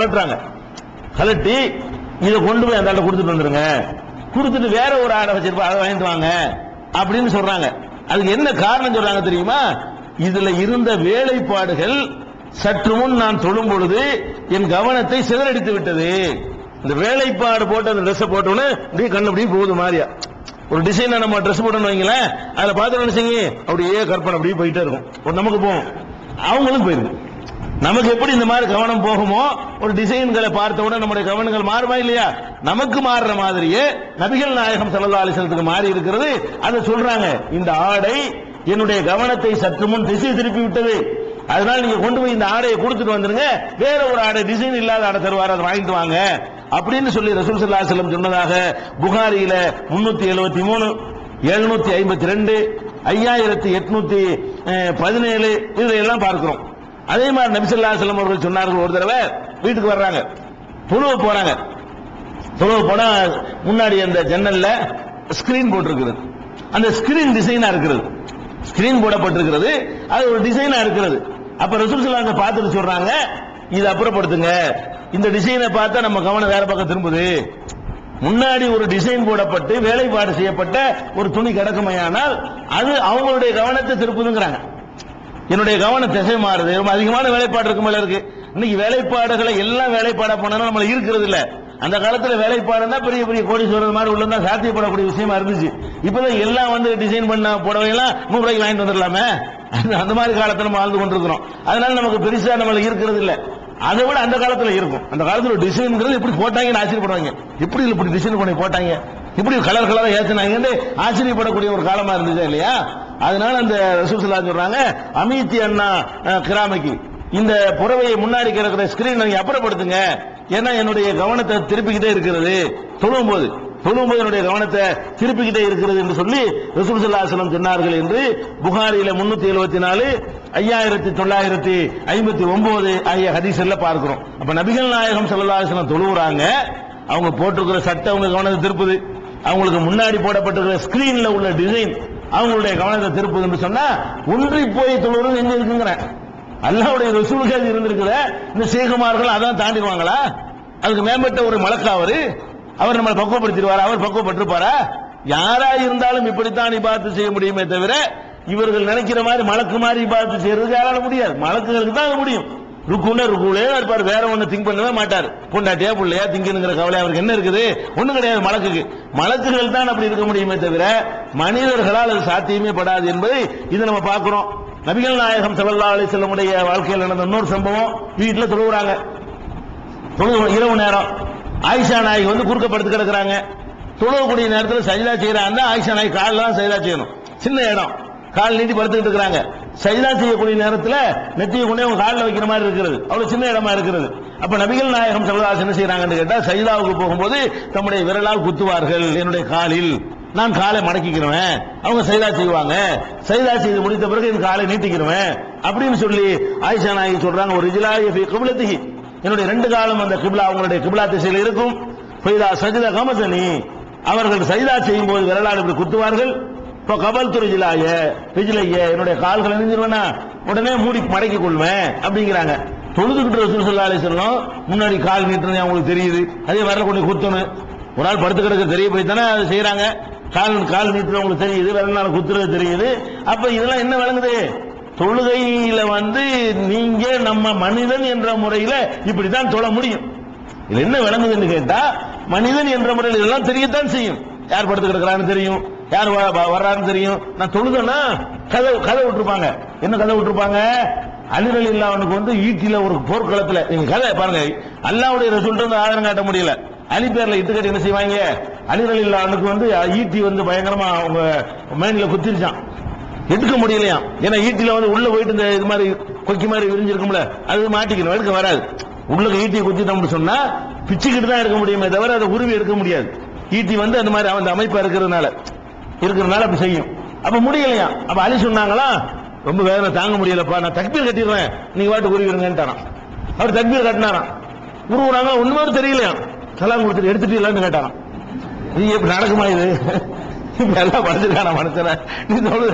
கலட்டுறாங்க. கலட்டி இதை கொண்டு போய் அந்த ஆட்டை கொடுத்துட்டு வந்துருங்க, கொடுத்துட்டு வேற ஒரு ஆடை வச்சிருப்பா அதை வாங்கிட்டு வாங்க அப்படின்னு சொல்றாங்க. அதுக்கு என்ன காரணம் சொல்றாங்க தெரியுமா? இதுல இருந்த வேலைப்பாடுகள் சற்று முன் நான் தொழும் பொழுது என் கவனத்தை சிதறடித்து விட்டது. இந்த வேலைப்பாடு போட்டு அந்த ட்ரெஸ் போட்டோன்னு அப்படியே கண்ணு அப்படியே போகுது மாதிரியா. ஒரு டிசைன் நம்ம ட்ரெஸ் போட்டோன்னு வைங்களேன், அதில் பார்த்து செய்யுங்க அப்படியே கற்பனை அப்படியே போயிட்டே இருக்கும். ஒரு நமக்கு போகும், அவங்களும் போயிருக்கு. நமக்கு எப்படி இந்த மாதிரி கவனம் போகுமோ, ஒரு டிசைன்களை பார்த்த உடனே நம்முடைய கவனங்கள் மாறுமா இல்லையா? நமக்கு மாறுற மாதிரியே நபிகள் நாயகம் ஸல்லல்லாஹு அலைஹி வஸல்லத்துக்கு மாறி இருக்கிறது. அதை சொல்றாங்க, இந்த ஆடை என்னுடைய கவனத்தை சற்று முன் திசை திருப்பி விட்டது, அதனால நீங்க கொண்டு போய் இந்த ஆடையை கொடுத்துட்டு வந்துருங்க, வேற ஒரு ஆடை டிசைன் இல்லாத ஆடை தருவார், அதை வாங்கிட்டு வாங்க அப்படின்னு சொல்லி ரசூல் ஸல்லல்லாஹு அலைஹி வஸல்லம் சொன்னதாக புகாரியில 373, 752, 5817 இதையெல்லாம் பார்க்கிறோம். அதே மாதிரி நபி ஸல்லல்லாஹு அலைஹி வஸல்லம் அவர்கள் சொன்னார்கள், ஒரு தடவை வீட்டுக்கு வர்றாங்க, தொழுவ போறாங்க. தொழுவ போனா முன்னாடி அந்த ஜன்னல்ல ஸ்கிரீன் போட்டிருக்கிறது. அந்த ஸ்கிரீன் டிசைனா இருக்கிறது, ஸ்கிரீன் போடப்பட்டிருக்கிறது, அது ஒரு டிசைனா இருக்கிறது. அப்ப ரசூல் ஸல்லல்லாஹு அலைஹி வஸல்லம் பார்த்துட்டு சொல்றாங்க, இதை அப்புறப்படுத்துங்க, இந்த டிசைனை பார்த்தா நம்ம கவனம் வேற பக்கம் திரும்புது. முன்னாடி ஒரு டிசைன் போடப்பட்டு வேலைப்பாடு செய்யப்பட்ட ஒரு துணி கிடக்குமையானால் அது அவங்களுடைய கவனத்தை திருப்புதுங்கிறாங்க. என்னுடைய கவனம் திசை மாறுது, ரொம்ப அதிகமான வேலைப்பாடு இருக்கு மேல இருக்கு. இன்னைக்கு வேலைப்பாடுகளை எல்லாம் வேலைப்பாடா பண்ணணும் நம்மள இருக்கிறது இல்ல. அந்த காலத்துல வேலைப்பாடுனா பெரிய பெரிய கோடீஸ்வரர் மாதிரி உள்ள சாத்தியப்படக்கூடிய விஷயமா இருந்துச்சு. இப்பதான் எல்லாம் டிசைன் பண்ண புடவையெல்லாம் 100 ரூபாய்க்கு வாங்கிட்டு வந்துடலாமே, அந்த மாதிரி காலத்துல நம்ம வாழ்ந்து கொண்டிருக்கிறோம். அதனால நமக்கு பெருசா நம்மள இருக்கிறது இல்ல. அதை விட அந்த காலத்துல இருக்கும். அந்த காலத்துல டிசைன்ங்கிறது எப்படி போட்டாங்கன்னு ஆச்சரியப்படுவாங்க, எப்படி இப்படி டிசைன் பண்ணி போட்டாங்க, இப்படி கலர் கலரா ஏத்தினாங்க ஆச்சரியப்படக்கூடிய ஒரு காலமா இருந்துச்சு இல்லையா? அதனால அந்த ரசூல் ஸல்லல்லாஹு அலைஹி சொல்றாங்க, அமீத்தி அண்ணா கிராமக்கு இந்த புறவையை முன்னாடி கிடக்கிற ஸ்கிரீன் நீங்க அப்புறப்படுத்துங்க, ஏன்னா என்னுடைய கவனத்தை திருப்பிக்கிட்டே இருக்கிறது, தொழும் போது என்னுடைய கவனத்தை திருப்பிக்கிட்டே இருக்கிறது என்று சொல்லி ரசூல் ஸல்லல்லாஹு அலைஹி வஸல்லம் சொன்னார்கள் என்று புகாரியில 374, 5959 ஆகிய ஹதீஸ்ல பார்க்கிறோம். அப்ப நபிகள் நாயகம் ஸல்லல்லாஹு அலைஹி வஸல்லம் தொழுவுறாங்க, அவங்க போட்டிருக்கிற சட்டை அவங்க கவனத்தை திருப்புது, அவங்களுக்கு முன்னாடி போடப்பட்டிருக்கிற ஸ்கிரீன்ல உள்ள டிசைன் அவங்களுடைய கவனத்தை திருப்புது என்று சொன்னா ஒன்றி போய் தொழுவது எங்க இருக்குங்கிற அல்லாஹ்வுடைய ரசூலுக்கு இருந்திருக்கிற இந்த சேகுமார்கள் அதான் தாண்டிடுவாங்களா? அதுக்கு மேம்பட்ட ஒரு மலக்கா அவர் நம்மளை பக்குவப்படுத்திடுவார், அவர் பக்குவப்பட்டிருப்பாரா? யாரா இருந்தாலும் இப்படித்தான் இபாதத்து செய்ய முடியுமே தவிர இவர்கள் நினைக்கிற மாதிரி மலக்கு மாதிரி இபாதத்து செய்யறதுக்கு யாரால முடியாது. மலக்குகளுக்கு தான் முடியும். ருக்குலே இருப்பார், வேற ஒண்ணு திங்க் பண்ணவே மாட்டார். பொண்டாட்டியா புள்ளையா திங்கணுங்கிற கவலை அவருக்கு என்ன இருக்குது? ஒண்ணும் கிடையாது. மலக்குகள் தான் அப்படி இருக்க முடியுமே தவிர மனிதர்களால் அது சாத்தியமே படாது என்பதை இது நம்ம பார்க்கிறோம். நபிகள் நாயகம் ஸல்லல்லாஹு அலைஹி வஸல்லம் உடைய வாழ்க்கையில் நடந்த இன்னொரு சம்பவம், வீட்டில் தொழுகிறாங்க, இரவு நேரம் ஆயிஷா நாயகி குறுக்க படுத்து கிடக்குறாங்க. தொழுவக்கூடிய நேரத்தில் சஜிதா செய்யறாங்க. ஆயிஷா நாயகி காலில் தான் சஜிதா செய்யணும், சின்ன இடம், கால் நீட்டி படுத்துக்கிட்டு இருக்கிறாங்க. சஜிதா செய்யக்கூடிய நேரத்தில் நெத்தியை கொண்டே அவங்க காலில் வைக்கிற மாதிரி இருக்கிறது, அவ்வளவு சின்ன இடமா இருக்கிறது. அப்ப நபிகள் நாயகம் ஸல்லல்லாஹு அலைஹி வஸல்லம் என்ன செய்யறாங்கன்னு கேட்டா, சஜிதாவுக்கு போகும்போது தம்முடைய விரலால் குத்துவார்கள் என்னுடைய காலில், நான் காலை மடக்கிக்கிறேன். அவங்க சஜிதா செய்வாங்க, சஜிதா செய்து முடித்த பிறகு என் காலை நீட்டிக்கிறேன் அப்படின்னு சொல்லி ஆயிஷா நாயகி சொல்றாங்க, ஒரு ரிஜ்லாய ஃபீ கிப்லத்திஹி, என்னுடைய 2 காலும் அந்த கிப்லா அவங்களுடைய கிப்லா திசையில் இருக்கும். ஃபைதா சஜிதா கமஸனி, அவர்கள் சஜிதா செய்யும் போது விரலால் இப்படி குத்துவார்கள். இப்போ கபல்து ரிஜ்லாய என்னுடைய கால்களை நெஞ்சிருவேனா உடனே மூடி மடக்கிக் கொள்வேன் அப்படிங்கிறாங்க. தொழுதுகிட்டு ரசூல் ஸல்லல்லாஹு அலைஹி வஸல்லம் முன்னாடி கால் நீட்டுறது அவங்களுக்கு தெரியுது, அதே விரல கொண்டு குத்தணும். ஒரு ஆள் படுத்து கிடக்க தெரிய போய் தானே அதை செய்யறாங்க. கால் நீட்டுறது அவங்களுக்கு தெரியுது, விரல்னால குத்துறது தெரியுது. அப்ப இதெல்லாம் என்ன விளங்குது? தொழுகையில நீங்க நம்ம மனிதன் என்ற முறையில இப்படித்தான் தொழ முடியும். இது என்ன விளங்குதுன்னு கேட்டா, மனிதன் என்ற முறையில் இதெல்லாம் தெரியத்தான் செய்யும். யார் படுத்து கிடக்கிறான்னு தெரியும், யார் வர்றாருன்னு தெரியும். நான் தொழுதேன்னா கதை விட்டுருப்பாங்க. என்ன கதை விட்டுருப்பாங்க? அலி ரலியல்லாஹு அன்ஹு ஈட்டில ஒரு போர்க்களத்துல, நீங்க கதை பாருங்க, அல்லாஹ்வுடைய ரசூல்ட்ட ஆதாரம் காட்ட முடியல. அலி பேர்ல இட்டு கட்டி என்ன செய்வாங்க? அலி ரலியல்லாஹு அன்ஹு ஈட்டி பயங்கரமா அவங்க மைண்ட்ல குத்திருச்சான், எடுக்க முடியலையா. ஏன்னா ஈட்டில உள்ள போயிட்டு இந்த இது மாதிரி கொக்கி மாதிரி விரிஞ்சிருக்கும்ல, அது மாட்டிக்கணும், எடுக்க வராது. உள்ள ஈட்டியை குத்திட்டோம்னு சொன்னா பிச்சுக்கிட்டு தான் எடுக்க முடியுமே தவிர அதை உருவி எடுக்க முடியாது. ஈட்டி அந்த மாதிரி அந்த அமைப்பா இருக்கிறதுனால அப்படி செய்யும். அப்ப முடியலையா. அப்ப அலி சொன்னாங்களா, ரொம்ப வேதனை தாங்க முடியலப்பா, நான் தக்பீர் கட்டிடுறேன், நீங்க வாட்டு உருவிடுங்கன்ட்டாராம். அவர் தக்பீர் கட்டினாராம், உருவுறாங்க, ஒண்ணுமே தெரியலையா. சலாம் கொடுத்துட்டு எடுத்துட்டீங்களான்னு கேட்டாராம். இது எப்படி நடக்குமா? இது எல்லாம் படிச்சிருக்கான மனுஷன, நீ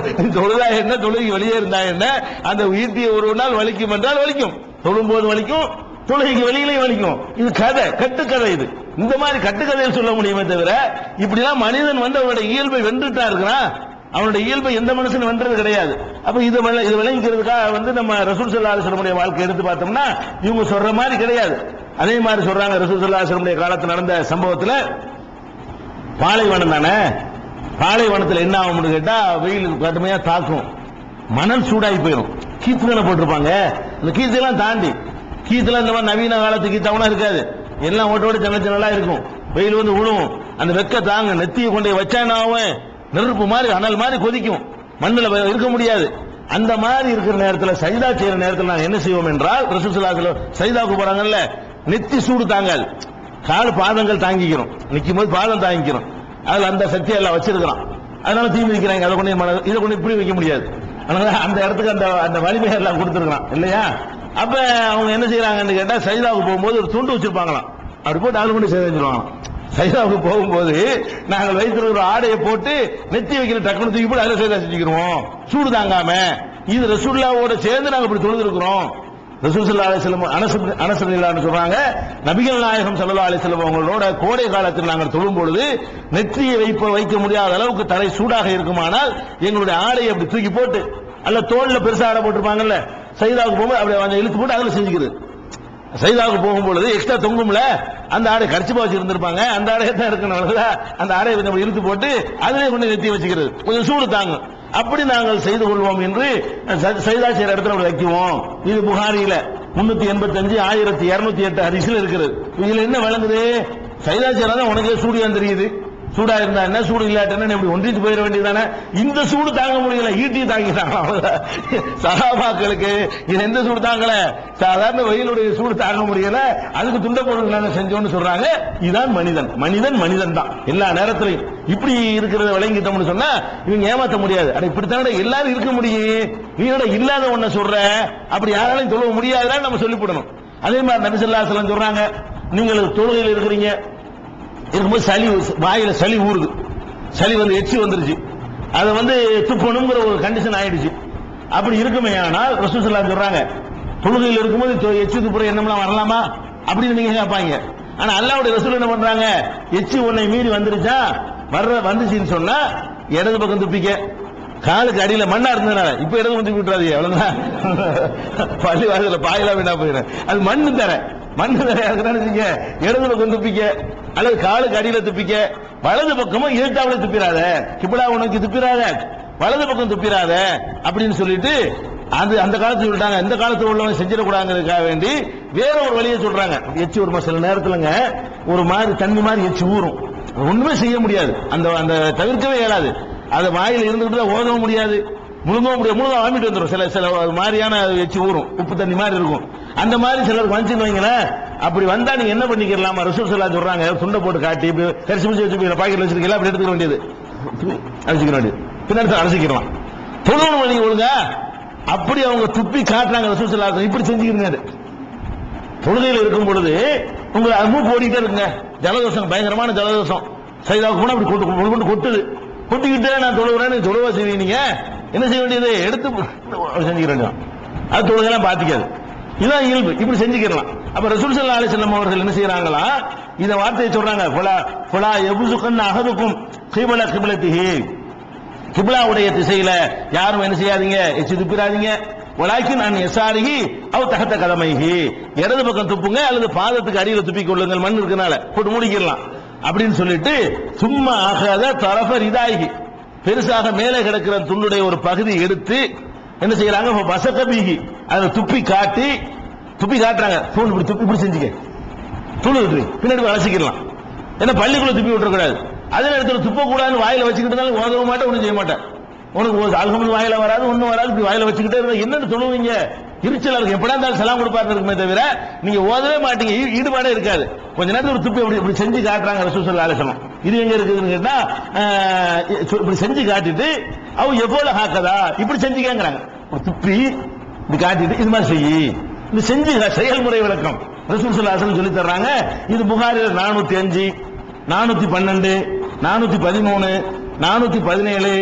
தொழுதா என்ன, தொழுகி வெளியே இருந்தா என்ன, அந்த ஈட்டியை ஒரு நாள் வலிக்கும் என்றால் வலிக்கும், தொழும் போது வலிக்கும், தொழுகைக்கு வெளியிலையும் வலிக்கும். இது கதை, கட்டுக்கதை. இது இந்த மாதிரி கட்டுக்கதையில் சொல்ல முடியுமே தவிர இப்படிலாம் மனிதன் அவனுடைய இயல்பை வென்றுட்டா இருக்கிறான். அவனுடைய இயல்பை எந்த மனுஷன் வென்றது கிடையாது. அப்ப இது விளங்கிக்கிறதுக்காக நம்ம ரசூல் ஸல்லல்லாஹு அலைஹி வஸல்லம் வாழ்க்கை எடுத்து பார்த்தோம்னா இவங்க சொல்ற மாதிரி கிடையாது. அதே மாதிரி சொல்றாங்க. ரசூல் ஸல்லல்லாஹு அலைஹி வஸல்லம் காலத்தில் நடந்த சம்பவத்தில் பாலைவனம் தானே, பாலைவனத்தில் என்ன ஆகும்னு கேட்டா வெயில் கடுமையா தாக்கும், மணல் சூடாகி போயிடும். கீத்துகளை போட்டிருப்பாங்க. இந்த கீத்தெல்லாம் தாண்டி கீத்துல இந்த மாதிரி நவீன காலத்து கீத்தாவெல்லாம் இருக்காது. எல்லாம் ஓட்டோட சின்ன இருக்கும். வெயில் விழுவும். அந்த வெக்க தாங்க நெத்தியை கொண்டு வச்சானாவும் நெருப்பு மாதிரி அனல் மாதிரி கொதிக்கும். மண்ணில் இருக்க முடியாது. அந்த மாதிரி இருக்கிற நேரத்தில் சஜிதா செய்யற நேரத்தில் நாங்கள் என்ன செய்வோம் என்றால் ரசூல் ஸல்லல்லாஹு அலைஹி வஸல்லம் சஜிதாவுக்கு போறாங்கல்ல, நெத்தி சூடு தாங்காது, கால் பாதங்கள் தாங்கிக்கிறோம், நிற்கும் போது பாதம் தாங்கிக்கிறோம். அதுல அந்த சக்தியை எல்லாம் வச்சிருக்கிறான். அதனால தீ மிதிக்கிறாங்க. அதை கொண்டு இதை கொண்டு இப்படி வைக்க முடியாது. அதனால அந்த இடத்துக்கு அந்த வலிமையை எல்லாம் கொடுத்துருக்கான் இல்லையா. அப்ப அவங்க என்ன செய்யறாங்கன்னு கேட்டா சஜிதாவுக்கு போகும்போது ஒரு துண்டு வச்சிருப்பாங்களாம். அப்படி போட்டு ஆளு கொண்டு செய்வாங்க. சஜிதாவுக்கு போகும்போது நாங்கள் வைத்திருக்கிற ஒரு ஆடையை போட்டு நெத்தி வைக்கிற டக்குனு தூக்கி போட்டு அதில் சஜிதா செஞ்சுக்கிறோம், சூடு தாங்காம. இது ரசூலுல்லாஹ்வோட சேர்ந்து நாங்கள் இப்படி தொழுது இருக்கிறோம். ரசூல் ஸல்லல்லாஹு அலைஹி வஸல்லம் அனஸ் ரலியல்லாஹு சொல்றாங்க, நபிகள் நாயகம் ஸல்லல்லாஹு அலைஹி வஸல்லம் அவங்களோட கோடை காலத்தில் நாங்கள் தொழும் பொழுது நெற்றியை வைக்க முடியாத அளவுக்கு தலை சூடாக இருக்குமானால் எங்களுடைய ஆடையை அப்படி தூக்கி போட்டு, அல்ல தோல்ல பெருசா ஆடை போட்டிருப்பாங்கல்ல, சஜிதாவுக்கு போகும்போது அப்படி இழுத்து போட்டு அதில் செஞ்சுக்கிறது. சஜிதாவுக்கு போகும்பொழுது எக்ஸ்ட்ரா தொங்கும்ல, அந்த ஆடை கடிச்சு வச்சு இருந்திருப்பாங்க, அந்த ஆடையை தான் இருக்கணும். அந்த ஆடையை கொஞ்சம் இழுத்து போட்டு அதிலே கொண்டு நெத்தி வச்சுக்கிறது, கொஞ்சம் சூடு தாங்கும். அப்படி நாங்கள் செய்து கொள்வோம் என்று சஜிதா செய்யற இடத்துல வைக்குவோம். இது புகாரியில 385 1208 ஹதீஸ்ல இருக்கிறது. இதுல என்ன விளங்குது? சஜிதா செய்யறதா உனக்கே சூடியான் தெரியுது. சூடா இருந்தா என்ன, சூடு இல்லாட்டா இப்படி ஒன்றிட்டு போயிட வேண்டியதானே. இந்த சூடு தாங்க முடியல, ஈட்டி தாங்கிட்டாங்க சஹாபாக்களுக்கு. இது எந்த சூடு தாங்கல, சாதாரண வெயிலுடைய சூடு தாங்க முடியல, அதுக்கு துண்ட பொருள் நாங்க செஞ்சோம்னு சொல்றாங்க. இதுதான் மனிதன் தான் எல்லா நேரத்திலையும். இப்படி இருக்கிறத விளங்கிட்டோம்னு சொன்னா இவங்க ஏமாத்த முடியாது. அட இப்படித்தான எல்லாரும் இருக்க முடியும், நீயோட இல்லாத ஒன்ன சொல்ற, அப்படி யாராலையும் சொல்ல முடியாதுன்னு நம்ம சொல்லிவிடணும். அதே மாதிரி நபி ஸல்லல்லாஹு அலைஹி வஸல்லம் சொல்றாங்க, நீங்கள் தொழுகையில் இருக்கிறீங்க, இருக்கும்போது சளி வாயில சளி ஊறுது, சளி எச்சி வந்துருச்சு, அதை துப்பணுங்கிற ஒரு கண்டிஷன் ஆயிடுச்சு. அப்படி இருக்குமே ஆனால் ரசூல் ஸல்லல்லாஹு அலைஹி சொல்றாங்க, தொழுகையில் இருக்கும்போது எச்சி துப்புற எண்ணம்லாம் வரலாமா அப்படின்னு நீங்க கேட்பாங்க. ஆனா அல்லாஹ்வுடைய ரசூல் என்ன பண்றாங்க, எச்சி உன்னை மீறி வந்துருச்சா, வந்துச்சுன்னு சொன்னா இடது பக்கம் துப்பிக்க, காலுக்கு அடியில மண்ணா இருந்ததுனால இப்ப இடது வந்து விட்டுறாதீங்க, அவ்வளவுதான். பள்ளி வாசல பாயலா வீணா போயிடும். அது மண்ணு தர இடது பக்கம் துப்பிக்க, அல்லது காலுக்கு அடியில துப்பிக்க, வலது பக்கமும் இருட்டாவில துப்பிடாத, கிபிலா உனக்கு துப்பிடாத, வலது பக்கம் துப்பிடாத அப்படின்னு சொல்லிட்டு அந்த காலத்துல சொல்லிட்டாங்க. இந்த காலத்துல உள்ளவங்க செஞ்சிடக்கூடாதுக்காக வேண்டி வேற ஒரு வழியை சொல்றாங்க. எச்சி ஒரு சில நேரத்துலங்க ஒரு மாதிரி தண்ணி மாதிரி எச்சி ஊறும், ஒண்ணுமே செய்ய முடியாது, அந்த தவிர்க்கவே இயலாது. அதை வாயில இருந்துகிட்டு ஓதவும் முடியாது, முழுங்கவும் முடியாது, முழுங்க வாமிட்டு வந்துடும். சில மாதிரியான எச்சி ஊறும், உப்பு தண்ணி மாதிரி இருக்கும். அந்த மாதிரி சிலருக்கு வந்துச்சுன்னு வைங்களேன். அப்படி வந்தா நீங்க என்ன பண்ணிக்கலாமா, ரசூல் ஸல்லல்லாஹு சொல்றாங்க, துண்டை போட்டு காட்டி கரிசி முடிச்சு வச்சு பாக்கெட்ல வச்சிருக்கீங்களா, அப்படி எடுத்துக்க வேண்டியது, அழைச்சிக்க வேண்டியது, பின்னாடி அழைச்சிக்கலாம். தொழுவணும் வழி ஒழுங்க. அப்படி அவங்க துப்பி காட்டுறாங்க ரசூல் ஸல்லல்லாஹு அலைஹி. இப்படி செஞ்சுக்கிறீங்க. தொழுகையில் இருக்கும் பொழுது உங்களை மூப்பு ஓடிட்டே இருக்குங்க, ஜலதோஷம், பயங்கரமான ஜலதோஷம். சைதாவுக்கு போனா அப்படி கொட்டுது, கொட்டிக்கிட்டே நான் தொழுகிறேன்னு தொழுவா செய்வீங்க. என்ன செய்ய வேண்டியது, எடுத்து செஞ்சுக்க வேண்டியது. அது தொழுகைலாம் பாதிக்காது. இதுதான் இயல்பு, இப்படி செஞ்சுக்கலாம். அப்ப ரசூல் ஸல்லல்லாஹு அலைஹி வஸல்லம் அவர்கள் என்ன செய்யறாங்களா, இந்த வார்த்தையை சொல்றாங்க, ஃபலா யபுசுகன் அஹதுக்கும் கிப்ல கிப்லத்திஹி, கிப்லாவுடைய திசையில யாரும் என்ன செய்யாதீங்க, எச்சி துப்பிடாதீங்க. வலாக்கின் அன் யசாரிஹி அவ் தஹத கதமைஹி, இடது பக்கம் துப்புங்க அல்லது பாதத்துக்கு அடியில துப்பிக் கொள்ளுங்கள், மண் இருக்கனால போட்டு மூடிக்கலாம் அப்படின்னு சொல்லிட்டு, சும்மா ஆகாத தரஃப ரிதாயிஹி, பெருசாக மேலே கிடக்கிற துண்டுடைய ஒரு பகுதி எடுத்து என்ன செய்யறாங்க, வசகபிஹி, அதை துப்பி காட்டுறாங்க. தூள் இப்படி துப்பி இப்படி செஞ்சுக்க, தூள் விட்டு பின்னாடி அலசிக்கலாம். ஏன்னா பள்ளிக்குள்ள துப்பி விட்டுறக்கூடாது. அதே நேரத்தில் துப்ப கூடாதுன்னு வாயில வச்சுக்கிட்டு இருந்தாலும் ஓதவும் மாட்டேன், ஒன்றும் செய்ய மாட்டேன். உனக்கு அல்ஹம்து வாயில வராது, ஒன்னும் வராது, இப்படி வாயில வச்சுக்கிட்டே இருந்தா என்னன்னு தொழுவீங்க, இருச்சலா இருக்கு. எப்படா இருந்தாலும் சலாம் கொடுப்பாரு இருக்குமே தவிர நீங்க ஓதவே மாட்டீங்க, ஈடுபாடே இருக்காது. கொஞ்ச நேரத்தில் ஒரு துப்பி இப்படி செஞ்சு காட்டுறாங்க ரசூல் ஸல்லல்லாஹு அலைஹி வஸல்லம். இது எங்க இருக்குதுன்னு கேட்டா, இப்படி செஞ்சு காட்டிட்டு அவங்க எவ்வளவு ஹாக்கதா இப்படி செஞ்சு கேட்கறாங்க. ஒரு துப்பி இப்படி காட்டிட்டு இது மாதிரி செய்யி, இது செஞ்சு செயல்முறை விளக்கம் ரசூல் ஸல்லல்லாஹு அலைஹி வஸல்லம் சொல்லி தர்றாங்க. இது புகாரில 405, 412, 413, 417,